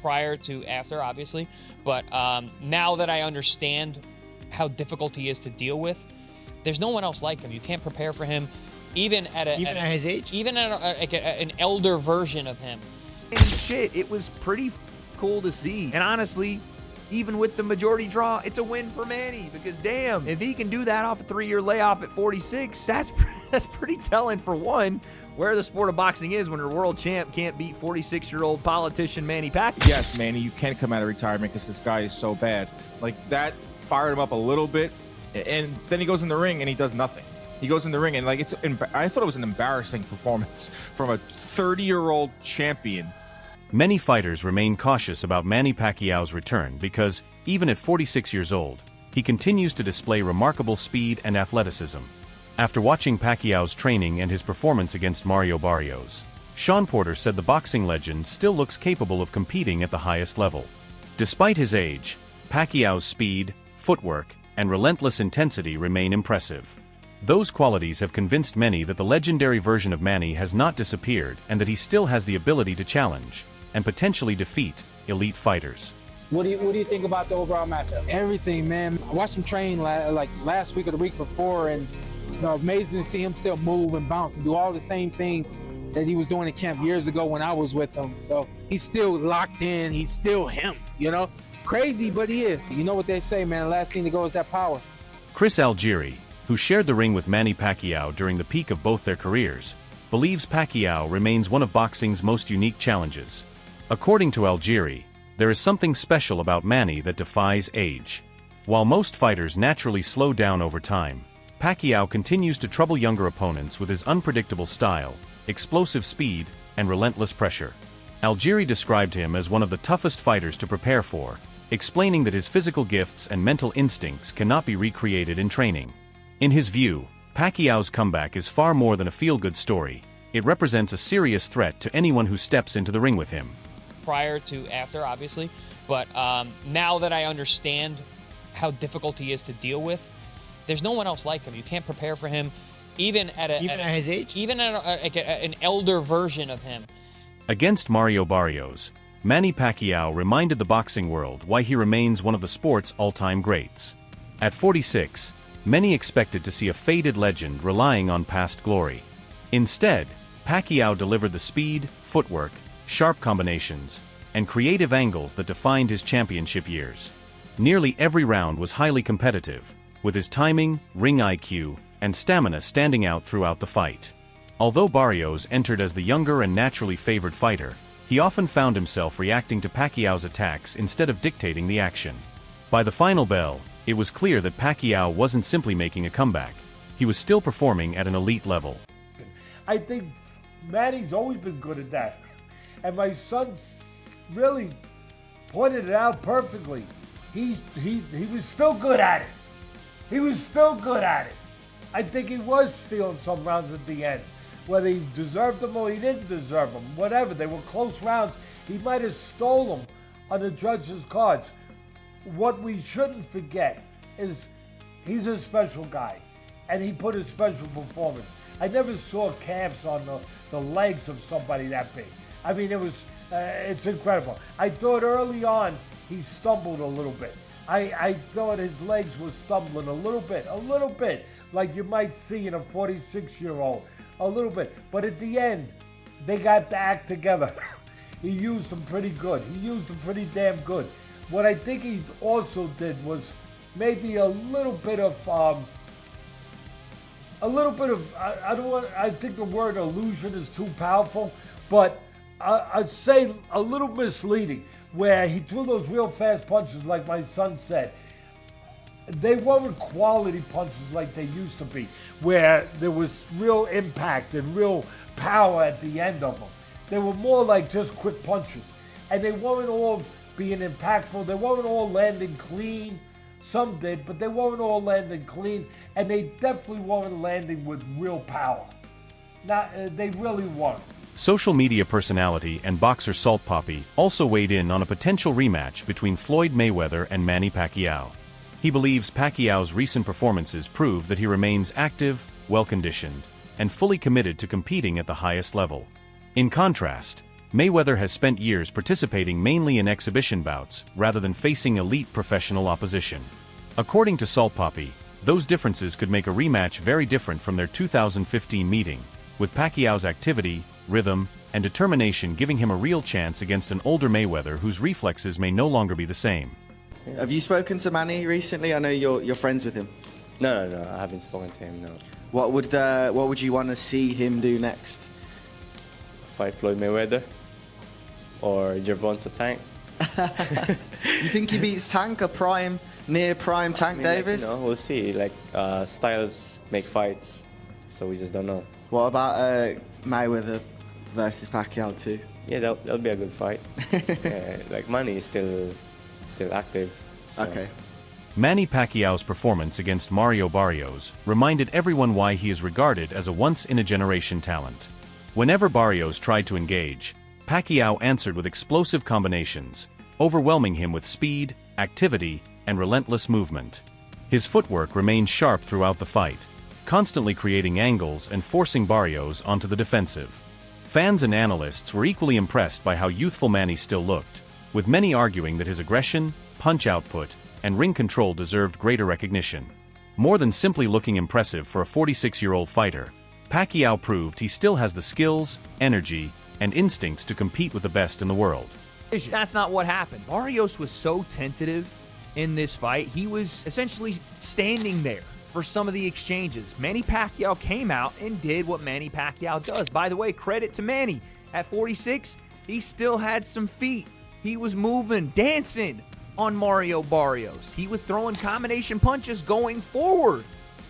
prior to after, obviously. But now that I understand how difficult he is to deal with, there's no one else like him. You can't prepare for him, even at his age, even at an elder version of him. And shit, it was pretty cool to see. And honestly, even with the majority draw, it's a win for Manny, because damn, if he can do that off a 3-year layoff at 46, that's pretty telling, for one, where the sport of boxing is when your world champ can't beat 46-year-old politician Manny Pacquiao. Yes, Manny, you can't come out of retirement because this guy is so bad. Like, that fired him up a little bit, and then he goes in the ring and he does nothing. He goes in the ring and, like, I thought it was an embarrassing performance from a 30-year-old champion. Many fighters remain cautious about Manny Pacquiao's return because, even at 46 years old, he continues to display remarkable speed and athleticism. After watching Pacquiao's training and his performance against Mario Barrios, Sean Porter said the boxing legend still looks capable of competing at the highest level. Despite his age, Pacquiao's speed, footwork, and relentless intensity remain impressive. Those qualities have convinced many that the legendary version of Manny has not disappeared and that he still has the ability to challenge and potentially defeat elite fighters. What do you think about the overall matchup? Everything, man. I watched him train like last week or the week before, and amazing to see him still move and bounce and do all the same things that he was doing in camp years ago when I was with him. So he's still locked in. He's still him, Crazy, but he is. You know what they say, man. The last thing to go is that power. Chris Algieri, who shared the ring with Manny Pacquiao during the peak of both their careers, believes Pacquiao remains one of boxing's most unique challenges. According to Algieri, there is something special about Manny that defies age. While most fighters naturally slow down over time, Pacquiao continues to trouble younger opponents with his unpredictable style, explosive speed, and relentless pressure. Algieri described him as one of the toughest fighters to prepare for, explaining that his physical gifts and mental instincts cannot be recreated in training. In his view, Pacquiao's comeback is far more than a feel-good story. It represents a serious threat to anyone who steps into the ring with him. Prior to after, obviously. But now that I understand how difficult he is to deal with, there's no one else like him. You can't prepare for him, even at his age, even at an elder version of him. Against Mario Barrios, Manny Pacquiao reminded the boxing world why he remains one of the sport's all-time greats. At 46, many expected to see a faded legend relying on past glory. Instead, Pacquiao delivered the speed, footwork, sharp combinations, and creative angles that defined his championship years. Nearly every round was highly competitive, with his timing, ring IQ, and stamina standing out throughout the fight. Although Barrios entered as the younger and naturally favored fighter, he often found himself reacting to Pacquiao's attacks instead of dictating the action. By the final bell, it was clear that Pacquiao wasn't simply making a comeback. He was still performing at an elite level. I think Manny's always been good at that. And my son really pointed it out perfectly. He was still good at it. He was still good at it. I think he was stealing some rounds at the end. Whether he deserved them or he didn't deserve them, whatever. They were close rounds. He might have stole them on the judges' cards. What we shouldn't forget is he's a special guy, and he put a special performance. I never saw calves on the legs of somebody that big. I mean, it's incredible. I thought early on he stumbled a little bit. I thought his legs were stumbling a little bit, like you might see in a 46-year-old, a little bit. But at the end, they got the act together. He used them pretty good. He used them pretty damn good. What I think he also did was maybe a little bit of, I think the word illusion is too powerful, but I'd say a little misleading, where he threw those real fast punches like my son said. They weren't quality punches like they used to be, where there was real impact and real power at the end of them. They were more like just quick punches, and they weren't all being impactful. They weren't all landing clean. Some did, but they weren't all landing clean, and they definitely weren't landing with real power. They really weren't. Social media personality and boxer Salt Papi also weighed in on a potential rematch between Floyd Mayweather and Manny Pacquiao. He believes Pacquiao's recent performances prove that he remains active, well-conditioned, and fully committed to competing at the highest level. In contrast, Mayweather has spent years participating mainly in exhibition bouts rather than facing elite professional opposition. According to Salt Papi, those differences could make a rematch very different from their 2015 meeting, with Pacquiao's activity, rhythm, and determination giving him a real chance against an older Mayweather whose reflexes may no longer be the same. Have you spoken to Manny recently? I know you're friends with him. No, I haven't spoken to him, no. What would you want to see him do next? Fight Floyd Mayweather or Gervonta Tank. You think he beats Tank, a near prime Tank Davis? Like, we'll see. Like, styles make fights, so we just don't know. What about Mayweather versus Pacquiao too? Yeah, that'll be a good fight. Yeah, like Manny is still active. So. Okay. Manny Pacquiao's performance against Mario Barrios reminded everyone why he is regarded as a once-in-a-generation talent. Whenever Barrios tried to engage, Pacquiao answered with explosive combinations, overwhelming him with speed, activity, and relentless movement. His footwork remained sharp throughout the fight, constantly creating angles and forcing Barrios onto the defensive. Fans and analysts were equally impressed by how youthful Manny still looked, with many arguing that his aggression, punch output, and ring control deserved greater recognition. More than simply looking impressive for a 46-year-old fighter, Pacquiao proved he still has the skills, energy, and instincts to compete with the best in the world. That's not what happened. Barrios was so tentative in this fight. He was essentially standing there for some of the exchanges. Manny Pacquiao came out and did what Manny Pacquiao does. By the way, credit to Manny. At 46, he still had some feet. He was moving, dancing on Mario Barrios. He was throwing combination punches going forward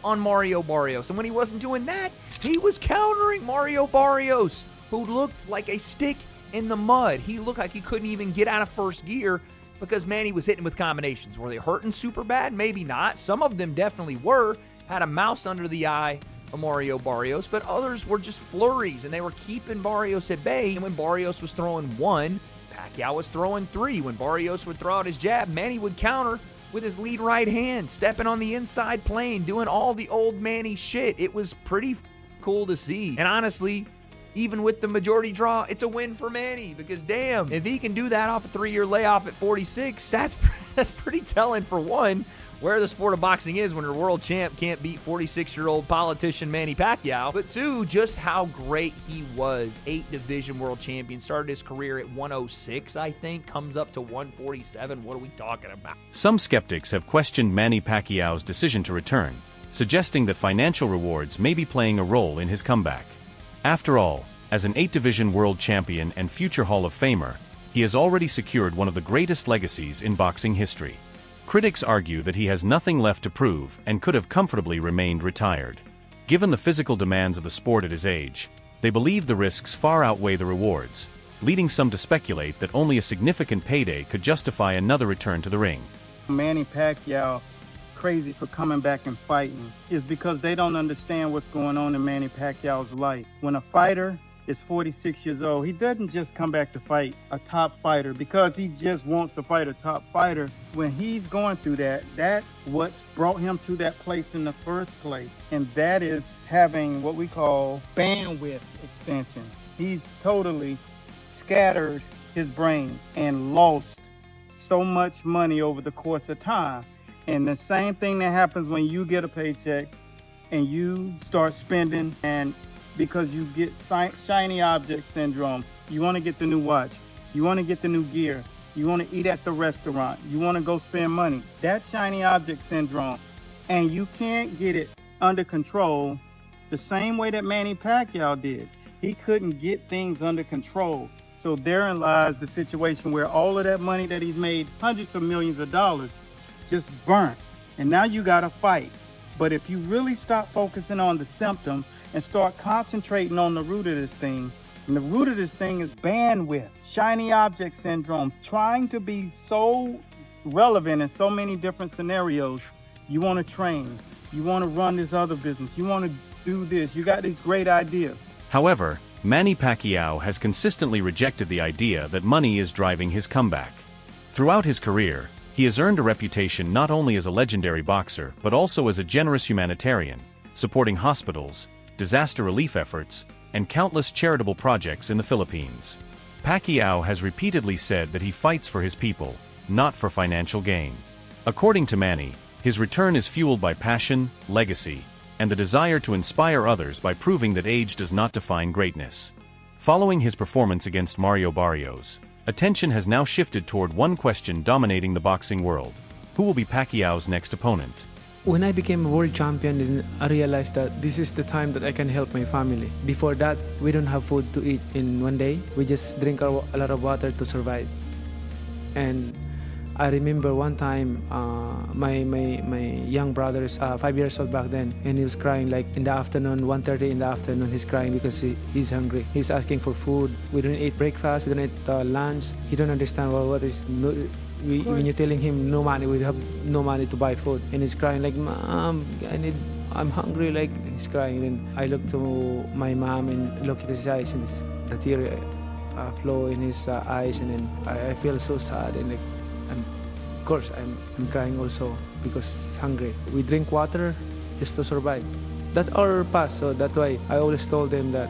on Mario Barrios. And when he wasn't doing that, he was countering Mario Barrios, who looked like a stick in the mud. He looked like he couldn't even get out of first gear because Manny was hitting with combinations. Were they hurting super bad? Maybe not. Some of them definitely were. Had a mouse under the eye of Mario Barrios, but others were just flurries, and they were keeping Barrios at bay. And when Barrios was throwing one, Pacquiao was throwing three. When Barrios would throw out his jab, Manny would counter with his lead right hand, stepping on the inside plane, doing all the old Manny shit. It was pretty cool to see. And honestly, even with the majority draw, it's a win for Manny because damn, if he can do that off a 3-year layoff at 46, that's pretty telling for one, where the sport of boxing is when your world champ can't beat 46-year-old politician Manny Pacquiao, but two, just how great he was. 8-division world champion, started his career at 106, I think, comes up to 147. What are we talking about? Some skeptics have questioned Manny Pacquiao's decision to return, suggesting that financial rewards may be playing a role in his comeback. After all, as an 8-division world champion and future Hall of Famer, he has already secured one of the greatest legacies in boxing history. Critics argue that he has nothing left to prove and could have comfortably remained retired. Given the physical demands of the sport at his age, they believe the risks far outweigh the rewards, leading some to speculate that only a significant payday could justify another return to the ring. Manny Pacquiao crazy for coming back and fighting is because they don't understand what's going on in Manny Pacquiao's life. When a fighter is 46 years old, he doesn't just come back to fight a top fighter because he just wants to fight a top fighter. When he's going through that, that's what's brought him to that place in the first place. And that is having what we call bandwidth extension. He's totally scattered his brain and lost so much money over the course of time. And the same thing that happens when you get a paycheck and you start spending, and because you get shiny object syndrome, you want to get the new watch, you want to get the new gear, you want to eat at the restaurant, you want to go spend money. That's shiny object syndrome. And you can't get it under control the same way that Manny Pacquiao did. He couldn't get things under control. So therein lies the situation where all of that money that he's made, hundreds of millions of dollars, just burnt. And now you got to fight. But if you really stop focusing on the symptom and start concentrating on the root of this thing, and the root of this thing is bandwidth, shiny object syndrome, trying to be so relevant in so many different scenarios. You want to train, you want to run this other business, you want to do this, you got this great idea. However, Manny Pacquiao has consistently rejected the idea that money is driving his comeback. Throughout his career, he has earned a reputation not only as a legendary boxer but also as a generous humanitarian, supporting hospitals, disaster relief efforts, and countless charitable projects in the Philippines. Pacquiao has repeatedly said that he fights for his people, not for financial gain. According to Manny, his return is fueled by passion, legacy, and the desire to inspire others by proving that age does not define greatness. Following his performance against Mario Barrios, attention has now shifted toward one question dominating the boxing world: who will be Pacquiao's next opponent? When I became a world champion, then I realized that this is the time that I can help my family. Before that, we don't have food to eat in one day. We just drink a lot of water to survive. And I remember one time, my young brother is 5 years old back then, and he was crying like in the afternoon, 1:30 in the afternoon. He's crying because he's hungry. He's asking for food. We don't eat breakfast. We don't eat lunch. He don't understand what is. When you're telling him no money, we have no money to buy food, and he's crying like, "Mom, I'm hungry." Like he's crying. Then I look to my mom and look at his eyes, and it's the tear flow in his eyes, and then I feel so sad, and like, of course I'm crying also because hungry. We drink water just to survive. That's our past, so that's why I always told them that,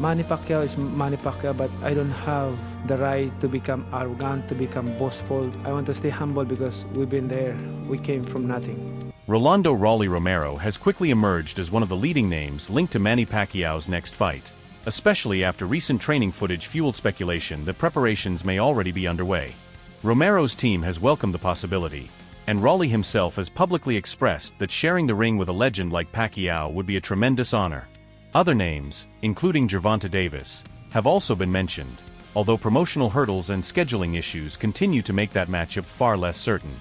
Manny Pacquiao is Manny Pacquiao, but I don't have the right to become arrogant, to become boastful. I want to stay humble because we've been there. We came from nothing. Rolando "Rolly" Romero has quickly emerged as one of the leading names linked to Manny Pacquiao's next fight, especially after recent training footage fueled speculation that preparations may already be underway. Romero's team has welcomed the possibility, and Rolly himself has publicly expressed that sharing the ring with a legend like Pacquiao would be a tremendous honor. Other names, including Gervonta Davis, have also been mentioned, although promotional hurdles and scheduling issues continue to make that matchup far less certain.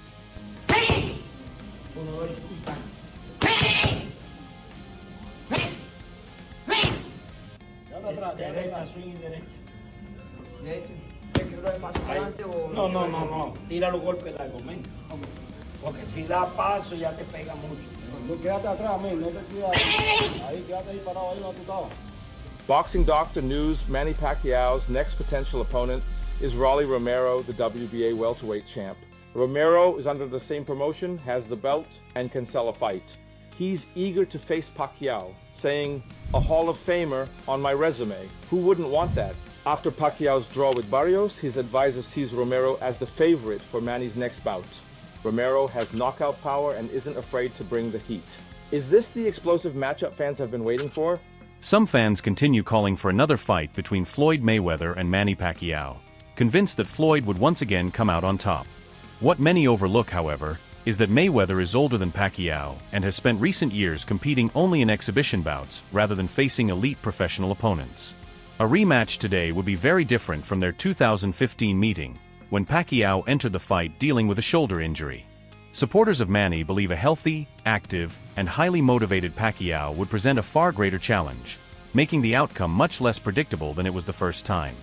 No. Tira los golpes largos, men. Porque si da paso ya te pega mucho. Tú quédate atrás, men. No te cuidas. Ahí, quédate ahí parado, ahí donde tú estabas. Boxing Doctor News: Manny Pacquiao's next potential opponent is Rolly Romero, the WBA welterweight champ. Romero is under the same promotion, has the belt, and can sell a fight. He's eager to face Pacquiao, saying, "A Hall of Famer on my resume. Who wouldn't want that?" After Pacquiao's draw with Barrios, his advisor sees Romero as the favorite for Manny's next bout. Romero has knockout power and isn't afraid to bring the heat. Is this the explosive matchup fans have been waiting for? Some fans continue calling for another fight between Floyd Mayweather and Manny Pacquiao, convinced that Floyd would once again come out on top. What many overlook, however, is that Mayweather is older than Pacquiao and has spent recent years competing only in exhibition bouts rather than facing elite professional opponents. A rematch today would be very different from their 2015 meeting, when Pacquiao entered the fight dealing with a shoulder injury. Supporters of Manny believe a healthy, active, and highly motivated Pacquiao would present a far greater challenge, making the outcome much less predictable than it was the first time.